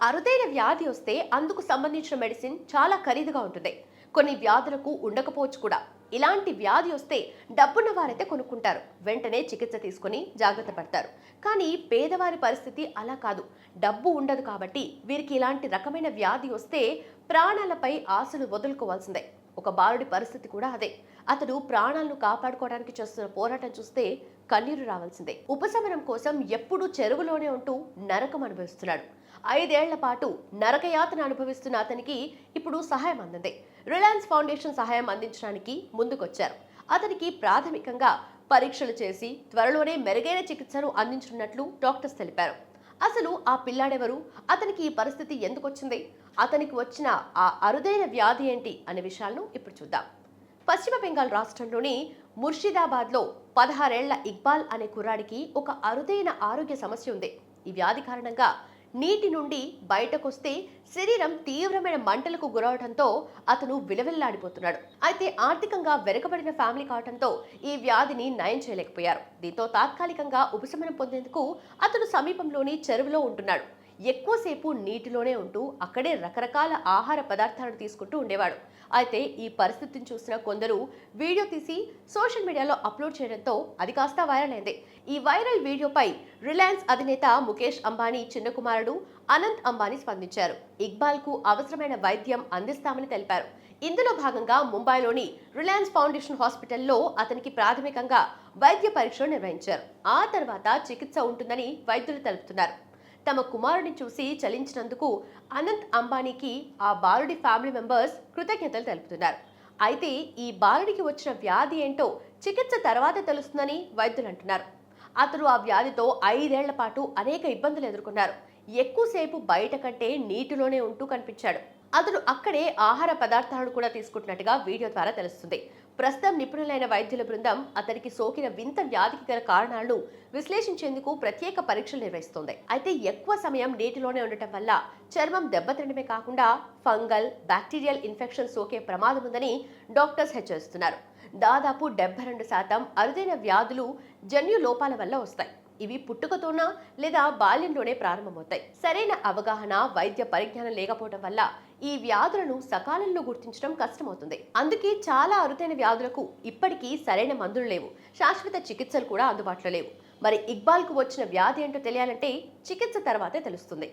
అరుదైన వ్యాధి వస్తే అందుకు సంబంధించిన మెడిసిన్ చాలా ఖరీదుగా ఉంటుంది. కొన్ని వ్యాధులకు ఉండకపోవచ్చు కూడా. ఇలాంటి వ్యాధి వస్తే డబ్బున్న వారైతే కొనుక్కుంటారు, వెంటనే చికిత్స తీసుకొని జాగ్రత్త పడతారు. కానీ పేదవారి పరిస్థితి అలా కాదు. డబ్బు ఉండదు కాబట్టి వీరికి ఇలాంటి రకమైన వ్యాధి వస్తే ప్రాణాలపై ఆశలు వదులుకోవాల్సిందే. ఒక బాలుడి పరిస్థితి కూడా అదే. అతడు ప్రాణాలను కాపాడుకోవడానికి చేస్తున్న పోరాటం చూస్తే కన్నీరు రావాల్సిందే. ఉపశమనం కోసం ఎప్పుడూ చెరువులోనే ఉంటూ నరకం అనుభవిస్తున్నాడు. 5 ఏళ్ల పాటు నరకయాతన అనుభవిస్తున్న అతనికి ఇప్పుడు సహాయం అందింది. రిలయన్స్ ఫౌండేషన్ సహాయం అందించడానికి ముందుకొచ్చారు. అతనికి ప్రాథమికంగా పరీక్షలు చేసి త్వరలోనే మెరుగైన చికిత్సను అందించనున్నట్లు డాక్టర్స్ తెలిపారు. అసలు ఆ పిల్లాడెవరు, అతనికి ఈ పరిస్థితి ఎందుకు వచ్చింది, అతనికి వచ్చిన ఆ అరుదైన వ్యాధి ఏంటి అనే విషయాలను ఇప్పుడు చూద్దాం. పశ్చిమ బెంగాల్ రాష్ట్రంలోని ముర్షిదాబాద్లో 16 ఏళ్ల ఇక్బాల్ అనే కుర్రాడికి ఒక అరుదైన ఆరోగ్య సమస్య ఉంది. ఈ వ్యాధి కారణంగా నీటి నుండి బయటకొస్తే శరీరం తీవ్రమైన మంటలకు గురవడంతో అతను విలవిల్లాడిపోతున్నాడు. అయితే ఆర్థికంగా వెనుకబడిన ఫ్యామిలీ కావడంతో ఈ వ్యాధిని నయం చేయలేకపోయారు. దీంతో తాత్కాలికంగా ఉపశమనం పొందేందుకు అతను సమీపంలోని చెరువులో ఉంటున్నాడు. ఎక్కువసేపు నీటిలోనే ఉంటూ అక్కడే రకరకాల ఆహార పదార్థాలను తీసుకుంటూ ఉండేవాడు. అయితే ఈ పరిస్థితిని చూసిన కొందరు వీడియో తీసి సోషల్ మీడియాలో అప్లోడ్ చేయడంతో అది కాస్త వైరల్ అయింది. ఈ వైరల్ వీడియోపై రిలయన్స్ అధినేత ముఖేష్ అంబానీ చిన్న కుమారుడు అనంత్ అంబానీ స్పందించారు. ఇక్బాల్ కు అవసరమైన వైద్యం అందిస్తామని తెలిపారు. ఇందులో భాగంగా ముంబైలోని రిలయన్స్ ఫౌండేషన్ హాస్పిటల్లో అతనికి ప్రాథమికంగా వైద్య పరీక్షలు నిర్వహించారు. ఆ తర్వాత చికిత్స ఉంటుందని వైద్యులు తెలుపుతున్నారు. తమ కుమారుడిని చూసి చలించినందుకు అనంత్ అంబానీకి ఆ బాలుడి ఫ్యామిలీ మెంబర్స్ కృతజ్ఞతలు తెలుపుతున్నారు. అయితే ఈ బాలుడికి వచ్చిన వ్యాధి ఏంటో చికిత్స తర్వాత తెలుస్తుందని వైద్యులు అంటున్నారు. అతను ఆ వ్యాధితో 5 ఏళ్ల పాటు అనేక ఇబ్బందులు ఎదుర్కొన్నారు. ఎక్కువసేపు బయట కంటే నీటిలోనే ఉంటూ కనిపించాడు. అతను అక్కడే ఆహార పదార్థాలను కూడా తీసుకుంటున్నట్టుగా వీడియో ద్వారా తెలుస్తుంది. ప్రస్తుతం నిపుణులైన వైద్యుల బృందం అతనికి సోకిన వింత వ్యాధికి గల కారణాలను విశ్లేషించేందుకు ప్రత్యేక పరీక్షలు నిర్వహిస్తోంది. అయితే ఎక్కువ సమయం నీటిలోనే ఉండటం వల్ల చర్మం దెబ్బతినడమే కాకుండా ఫంగల్, బ్యాక్టీరియల్ ఇన్ఫెక్షన్ సోకే ప్రమాదం ఉందని డాక్టర్స్ హెచ్చరిస్తున్నారు. దాదాపు 72% అరుదైన వ్యాధులు జన్యు లోపాల వల్ల వస్తాయి. ఇవి పుట్టుకతోనా లేదా బాల్యంలోనే ప్రారంభమవుతాయి. సరైన అవగాహన, వైద్య పరిజ్ఞానం లేకపోవడం వల్ల ఈ వ్యాధులను సకాలంలో గుర్తించడం కష్టమవుతుంది. అందుకే చాలా అరుదైన వ్యాధులకు ఇప్పటికీ సరైన మందులు లేవు, శాశ్వత చికిత్సలు కూడా అందుబాటులో లేవు. మరి ఇక్బాల్ కు వచ్చిన వ్యాధి ఏంటో తెలియాలంటే చికిత్స తర్వాతే తెలుస్తుంది.